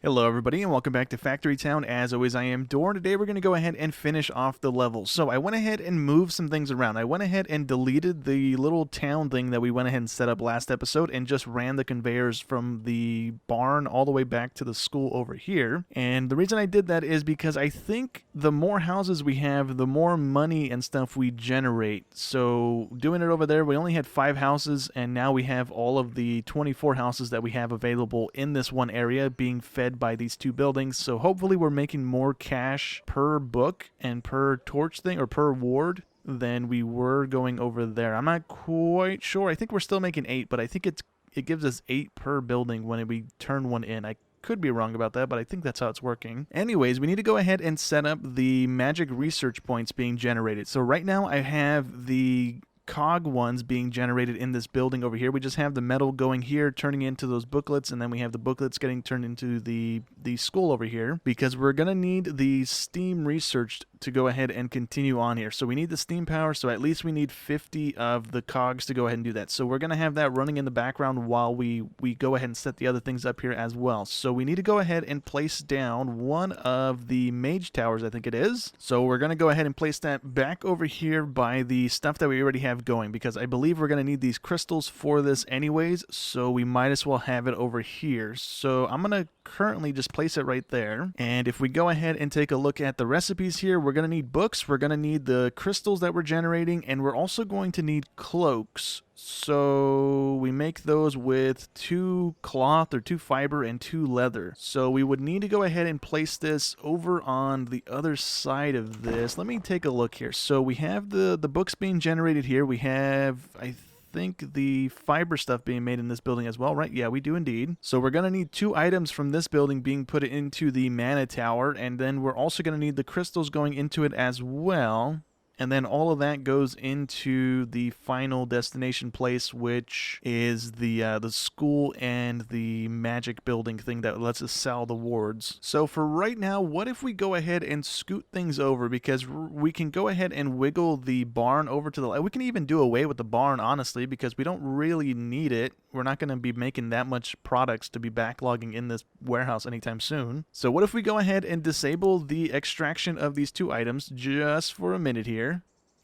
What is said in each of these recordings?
Hello everybody and welcome back to Factory Town. As always, I am Dor. Today we're going to go ahead and finish off the level. So I went ahead and moved some things around. I went ahead and deleted the little town thing that we went ahead and set up last episode and just ran the conveyors from the barn all the way back to the school over here. And the reason I did that is because I think the more houses we have, the more money and stuff we generate. So doing it over there, we only had 5 houses and now we have all of the 24 houses that we have available in this one area being fed by these 2 buildings. So hopefully we're making more cash per book and per torch thing or per ward than we were going over there. I'm not quite sure. I think we're still making 8, but I think it gives us 8 per building when we turn one in. I could be wrong about that, but I think that's how it's working. Anyways, we need to go ahead and set up the magic research points being generated. So right now I have the cog ones being generated in this building over here. We just have the metal going here, turning into those booklets, and then we have the booklets getting turned into the school over here, because we're going to need the steam researched to go ahead and continue on here. So we need the steam power, so at least we need 50 of the cogs to go ahead and do that. So we're going to have that running in the background while we go ahead and set the other things up here as well. So we need to go ahead and place down one of the Mage Towers, I think it is. So we're going to go ahead and place that back over here by the stuff that we already have going, because I believe we're going to need these crystals for this anyways, so we might as well have it over here. So I'm going to currently just place it right there. And if we go ahead and take a look at the recipes here, we're going to need books, we're going to need the crystals that we're generating, and we're also going to need cloaks. So we make those with 2 cloth or 2 fiber and 2 leather. So we would need to go ahead and place this over on the other side of this. Let me take a look here. So we have the books being generated here. We have, I think, the fiber stuff being made in this building as well, right? Yeah, we do indeed. So we're going to need 2 items from this building being put into the mana tower, and then we're also going to need the crystals going into it as well. And then all of that goes into the final destination place, which is the school and the magic building thing that lets us sell the wards. So for right now, what if we go ahead and scoot things over? Because we can go ahead and wiggle the barn over to the left. We can even do away with the barn, honestly, because we don't really need it. We're not going to be making that much products to be backlogging in this warehouse anytime soon. So what if we go ahead and disable the extraction of these 2 items just for a minute here?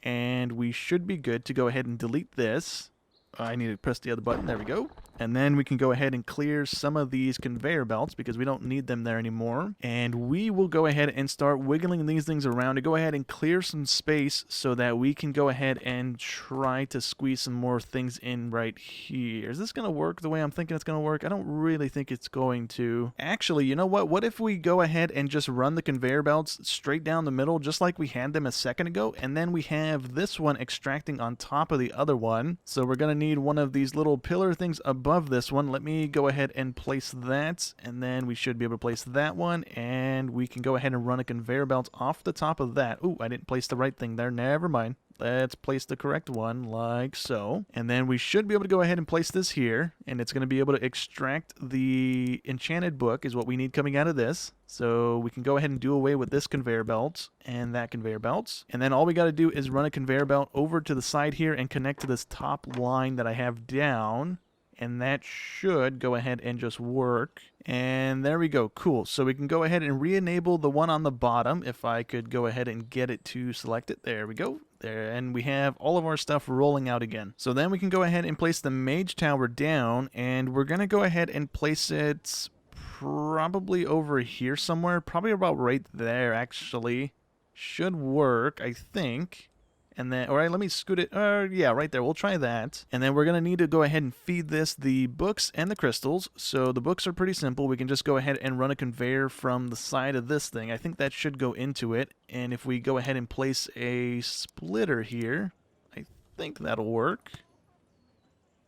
And we should be good to go ahead and delete this. I need to press the other button. There we go. And then we can go ahead and clear some of these conveyor belts because we don't need them there anymore. And we will go ahead and start wiggling these things around to go ahead and clear some space so that we can go ahead and try to squeeze some more things in right here. Is this going to work the way I'm thinking it's going to work? I don't really think it's going to. Actually, you know what? What if we go ahead and just run the conveyor belts straight down the middle just like we had them a second ago, and then we have this one extracting on top of the other one. So we're going to need one of these little pillar things above this one. Let me go ahead and place that, and then we should be able to place that one, and we can go ahead and run a conveyor belt off the top of that. Ooh, I didn't place the right thing there. Never mind. Let's place the correct one like so. And then we should be able to go ahead and place this here, and it's going to be able to extract the enchanted book is what we need coming out of this. So we can go ahead and do away with this conveyor belt and that conveyor belt. And then all we got to do is run a conveyor belt over to the side here and connect to this top line that I have down. And that should go ahead and just work. And there we go. Cool. So we can go ahead and re-enable the one on the bottom. If I could go ahead and get it to select it. There we go. There. And we have all of our stuff rolling out again. So then we can go ahead and place the Mage Tower down. And we're going to go ahead and place it probably over here somewhere. Probably about right there, actually. Should work, I think. And then, all right, let me scoot it. Yeah, right there. We'll try that. And then we're going to need to go ahead and feed this the books and the crystals. So the books are pretty simple. We can just go ahead and run a conveyor from the side of this thing. I think that should go into it. And if we go ahead and place a splitter here, I think that'll work.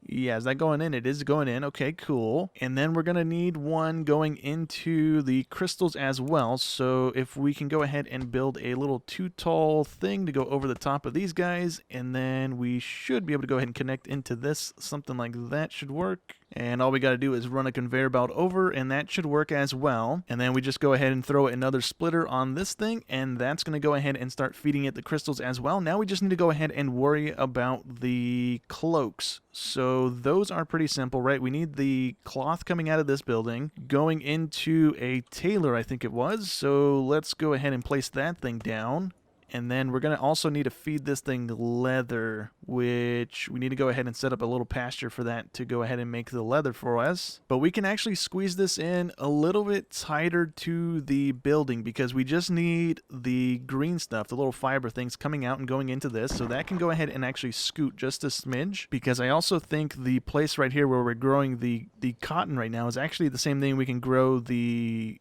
Yeah, is that going in? It is going in. Okay, cool. And then we're going to need one going into the crystals as well. So if we can go ahead and build a little 2 tall thing to go over the top of these guys, and then we should be able to go ahead and connect into this. Something like that should work. And all we got to do is run a conveyor belt over, and that should work as well. And then we just go ahead and throw another splitter on this thing, and that's going to go ahead and start feeding it the crystals as well. Now we just need to go ahead and worry about the cloaks. So those are pretty simple, right? We need the cloth coming out of this building, going into a tailor, I think it was. So let's go ahead and place that thing down. And then we're going to also need to feed this thing leather, which we need to go ahead and set up a little pasture for that to go ahead and make the leather for us. But we can actually squeeze this in a little bit tighter to the building because we just need the green stuff, the little fiber things coming out and going into this. So that can go ahead and actually scoot just a smidge, because I also think the place right here where we're growing the cotton right now is actually the same thing we can grow the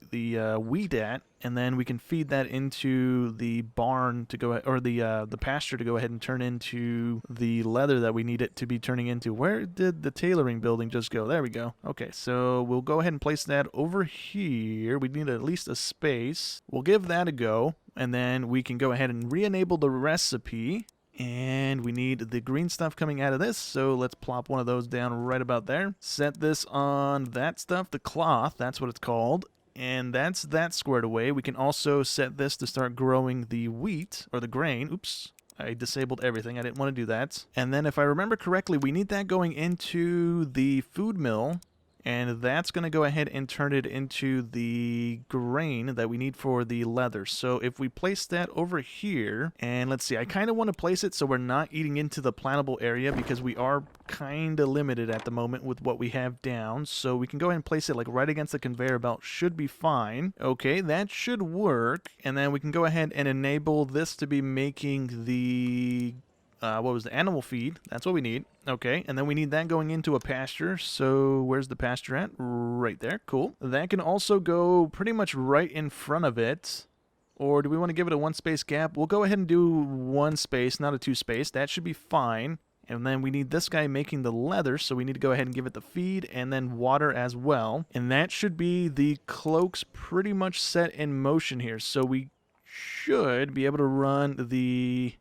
wheat at. And then we can feed that into the barn to go, or the pasture to go ahead and turn into the leather that we need it to be turning into. Where did the tailoring building just go? There we go. Okay, so we'll go ahead and place that over here. We need at least a space. We'll give that a go, and then we can go ahead and re-enable the recipe. And we need the green stuff coming out of this, so let's plop one of those down right about there. Set this on that stuff, the cloth, that's what it's called. And that's that squared away. We can also set this to start growing the wheat, or the grain. Oops, I disabled everything. I didn't want to do that. And then if I remember correctly, we need that going into the food mill. And that's going to go ahead and turn it into the grain that we need for the leather. So if we place that over here, and let's see, I kind of want to place it so we're not eating into the plantable area because we are kind of limited at the moment with what we have down. So we can go ahead and place it like right against the conveyor belt. Should be fine. Okay, that should work. And then we can go ahead and enable this to be making the what was the animal feed? That's what we need. Okay, and then we need that going into a pasture. So where's the pasture at? Right there. Cool. That can also go pretty much right in front of it. Or do we want to give it a one space gap? We'll go ahead and do one space, not a two space. That should be fine. And then we need this guy making the leather, so we need to go ahead and give it the feed and then water as well. And that should be the cloaks pretty much set in motion here. So we should be able to run the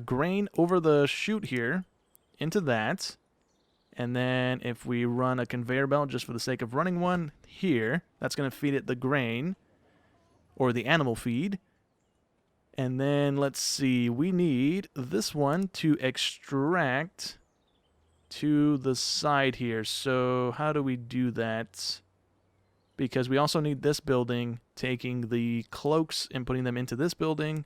grain over the chute here into that. And then if we run a conveyor belt just for the sake of running one here, that's going to feed it the grain or the animal feed. And then let's see, we need this one to extract to the side here. So how do we do that? Because we also need this building taking the cloaks and putting them into this building,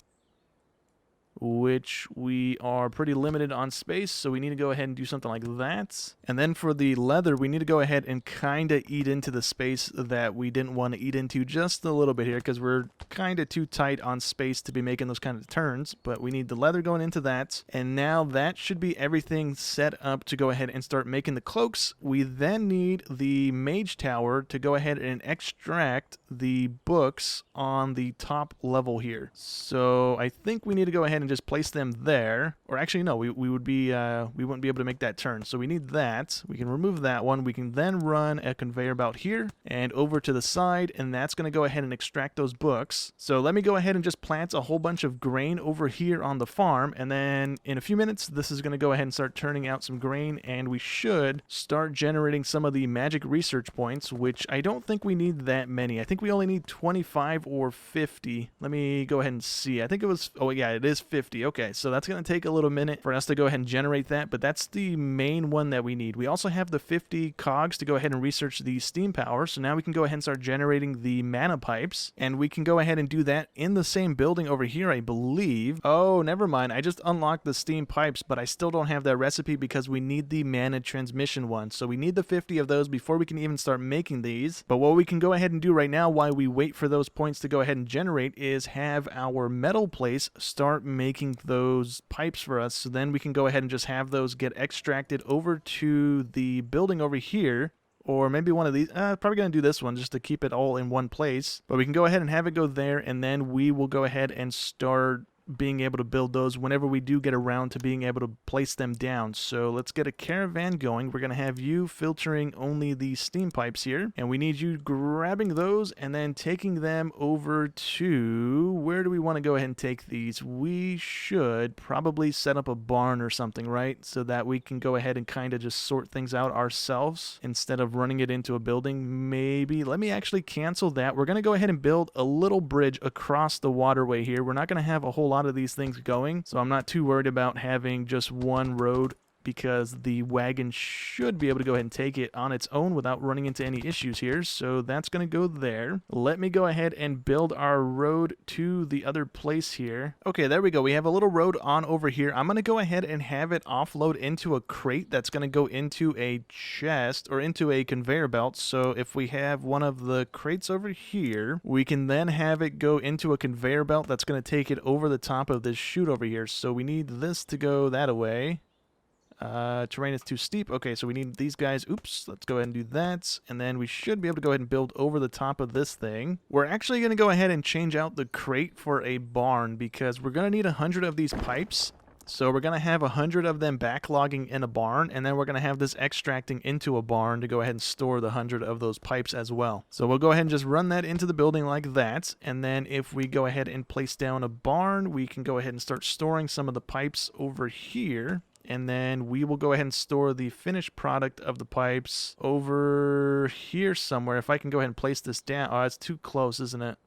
which we are pretty limited on space, so we need to go ahead and do something like that. And then for the leather, we need to go ahead and kind of eat into the space that we didn't want to eat into just a little bit here, because we're kind of too tight on space to be making those kind of turns. But we need the leather going into that, and now that should be everything set up to go ahead and start making the cloaks. We then need the Mage Tower to go ahead and extract the books on the top level here. So I think we need to go ahead and just place them there. Or actually, no, we wouldn't be able to make that turn. So we need that. We can remove that one. We can then run a conveyor belt here and over to the side, and that's going to go ahead and extract those books. So let me go ahead and just plant a whole bunch of grain over here on the farm, and then in a few minutes, this is going to go ahead and start turning out some grain, and we should start generating some of the magic research points, which I don't think we need that many. I think we only need 25 or 50. Let me go ahead and see. I think it was, oh yeah, it is 50. Okay, so that's going to take a little minute for us to go ahead and generate that, but that's the main one that we need. We also have the 50 cogs to go ahead and research the steam power, so now we can go ahead and start generating the mana pipes, and we can go ahead and do that in the same building over here, I believe. Oh, never mind. I just unlocked the steam pipes, but I still don't have that recipe because we need the mana transmission one. So we need the 50 of those before we can even start making these. But what we can go ahead and do right now while we wait for those points to go ahead and generate is have our metal place start making those pipes for us. So then we can go ahead and just have those get extracted over to the building over here. Or maybe one of these. Probably going to do this one just to keep it all in one place. But we can go ahead and have it go there, and then we will go ahead and start being able to build those whenever we do get around to being able to place them down. So let's get a caravan going. We're going to have you filtering only the steam pipes here, and we need you grabbing those and then taking them over to, where do we want to go ahead and take these? We should probably set up a barn or something, right? So that we can go ahead and kind of just sort things out ourselves instead of running it into a building. Maybe let me actually cancel that. We're going to go ahead and build a little bridge across the waterway here. We're not going to have a whole lot of these things going, so I'm not too worried about having just one road, because the wagon should be able to go ahead and take it on its own without running into any issues here. So that's going to go there. Let me go ahead and build our road to the other place here. Okay, there we go. We have a little road on over here. I'm going to go ahead and have it offload into a crate that's going to go into a chest or into a conveyor belt. So if we have one of the crates over here, we can then have it go into a conveyor belt that's going to take it over the top of this chute over here. So we need this to go that way. Terrain is too steep. Okay, so we need these guys. Oops, let's go ahead and do that. And then we should be able to go ahead and build over the top of this thing. We're actually going to go ahead and change out the crate for a barn because we're going to need 100 of these pipes. So we're going to have 100 of them backlogging in a barn, and then we're going to have this extracting into a barn to go ahead and store the 100 of those pipes as well. So we'll go ahead and just run that into the building like that, and then if we go ahead and place down a barn, we can go ahead and start storing some of the pipes over here. And then we will go ahead and store the finished product of the pipes over here somewhere. If I can go ahead and place this down. Oh, it's too close, isn't it?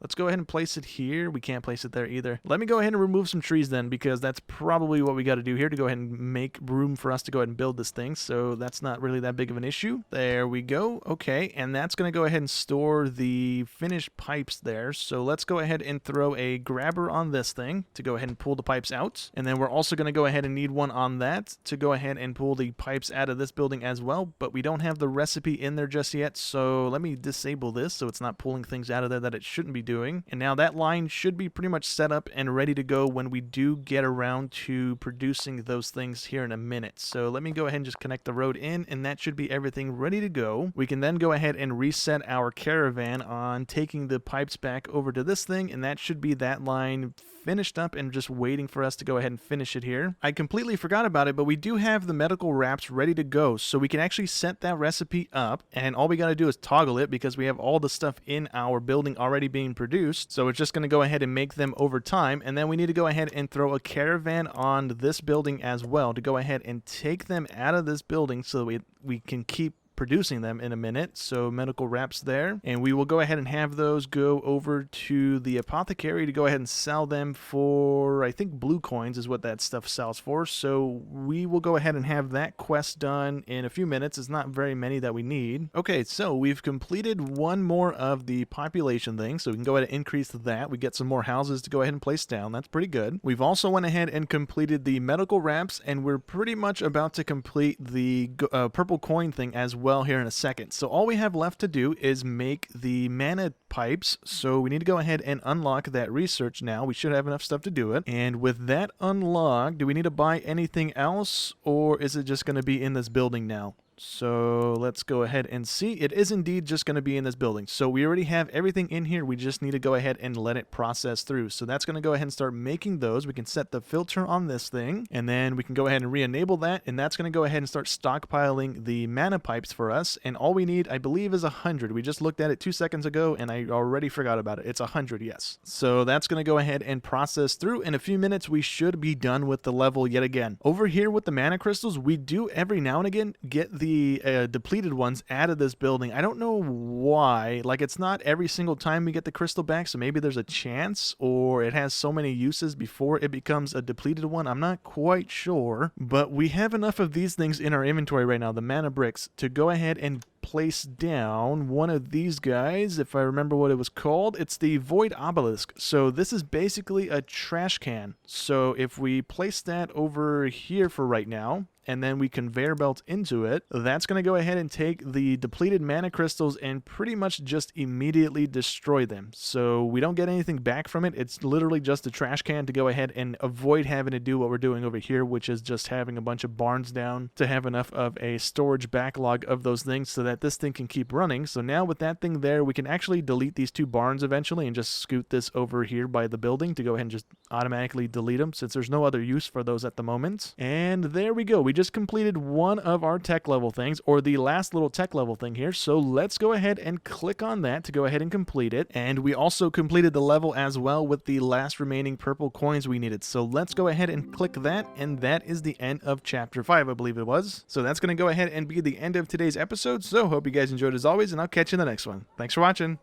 Let's go ahead and place it here. We can't place it there either. Let me go ahead and remove some trees then, because that's probably what we got to do here to go ahead and make room for us to go ahead and build this thing. So that's not really that big of an issue. There we go. Okay, and that's going to go ahead and store the finished pipes there. So let's go ahead and throw a grabber on this thing to go ahead and pull the pipes out. And then we're also going to go ahead and need one on that to go ahead and pull the pipes out of this building as well. But we don't have the recipe in there just yet. So let me disable this so it's not pulling things out of there that it shouldn't be doing. And now that line should be pretty much set up and ready to go when we do get around to producing those things here in a minute. So let me go ahead and just connect the road in, and that should be everything ready to go. We can then go ahead and reset our caravan on taking the pipes back over to this thing, and that should be that line finished up and just waiting for us to go ahead and finish it here. I completely forgot about it, but we do have the medical wraps ready to go, so we can actually set that recipe up, and all we got to do is toggle it because we have all the stuff in our building already being produced. So it's just going to go ahead and make them over time, and then we need to go ahead and throw a caravan on this building as well to go ahead and take them out of this building so that we can keep producing them in a minute. So medical wraps there, and we will go ahead and have those go over to the apothecary to go ahead and sell them for, I think, blue coins is what that stuff sells for. So we will go ahead and have that quest done in a few minutes. It's not very many that we need. Okay, so we've completed one more of the population thing, so we can go ahead and increase that. We get some more houses to go ahead and place down. That's pretty good. We've also went ahead and completed the medical wraps, and we're pretty much about to complete the purple coin thing as well here in a second. So all we have left to do is make the mana pipes. So we need to go ahead and unlock that research now. We should have enough stuff to do it. And with that unlocked, do we need to buy anything else, or is it just going to be in this building now? So let's go ahead and see. It is indeed just going to be in this building. So we already have everything in here. We just need to go ahead and let it process through. So that's going to go ahead and start making those. We can set the filter on this thing, and then we can go ahead and re-enable that, and that's going to go ahead and start stockpiling the mana pipes for us. And all we need, I believe, is 100. We just looked at it 2 seconds ago, and I already forgot about it. It's 100, yes. So that's going to go ahead and process through. In a few minutes, we should be done with the level yet again. Over here with the mana crystals, we do every now and again get the depleted ones out of this building. I don't know why. Like, it's not every single time we get the crystal back, so maybe there's a chance, or it has so many uses before it becomes a depleted one. I'm not quite sure, but we have enough of these things in our inventory right now, the mana bricks, to go ahead and place down one of these guys. If I remember what it was called, it's the Void Obelisk. So this is basically a trash can. So if we place that over here for right now, and then we conveyor belt into it, that's going to go ahead and take the depleted mana crystals and pretty much just immediately destroy them. So we don't get anything back from it. It's literally just a trash can to go ahead and avoid having to do what we're doing over here, which is just having a bunch of barns down to have enough of a storage backlog of those things so that this thing can keep running. So now with that thing there, we can actually delete these 2 barns eventually and just scoot this over here by the building to go ahead and just automatically delete them since there's no other use for those at the moment. And there we go. We just completed one of our tech level things, or the last little tech level thing here. So let's go ahead and click on that to go ahead and complete it. And we also completed the level as well with the last remaining purple coins we needed. So let's go ahead and click that. And that is the end of chapter 5, I believe it was. So that's going to go ahead and be the end of today's episode. So hope you guys enjoyed as always, and I'll catch you in the next one. Thanks for watching.